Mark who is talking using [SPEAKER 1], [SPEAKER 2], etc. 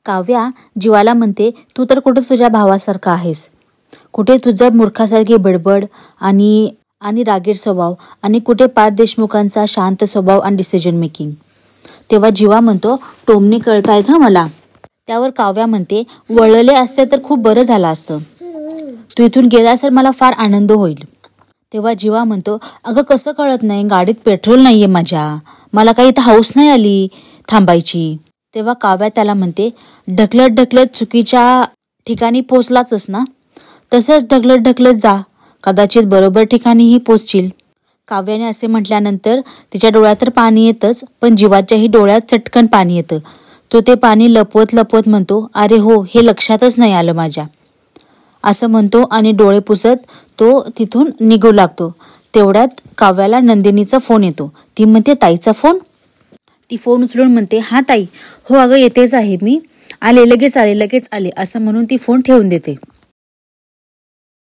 [SPEAKER 1] काव्या जीवाला म्हणते, तू तर कुठे तुझ्या भावासारखा आहेस, कुठे तुझा मूर्खासारखी बडबड आणि आणि रागीट स्वभाव, आणि कुठे पार्थ देशमुखांचा शांत स्वभाव आणि डिसिजन मेकिंग. तेव्हा जीवा म्हणतो, टोमणे कळतायत हं मला. त्यावर काव्या म्हणते, वळले असते तर खूप बरं झालं असतं. तू इथून गेलास तर मला फार आनंद होईल. तेव्हा जीवा म्हणतो, अगं कसं कळत नाही, गाडीत पेट्रोल नाहीये माझ्या, मला काही इथं हौस नाही आली थांबायची. तेव्हा काव्या त्याला म्हणते, ढकलत ढकलत चुकीच्या ठिकाणी पोचलाचस ना, तसंच ढकलत ढकलत जा, कदाचित बरोबर ठिकाणीही पोचशील. काव्याने असे म्हटल्यानंतर तिच्या डोळ्यात तर पाणी येतच, पण जीवाच्याही डोळ्यात चटकन पाणी येतं. तो ते पाणी लपवत लपवत म्हणतो, अरे हो, हे लक्षातच नाही आलं माझ्या, असं म्हणतो आणि डोळे पुसत तो तिथून निघू लागतो. तेवढ्यात काव्याला नंदिनीचा फोन येतो. ती म्हणते, ताईचा फोन? ती फोन उचलून म्हणते, हा ताई, हो अगं येतेच आहे मी, लगेच आले असं म्हणून ती फोन ठेवून देते.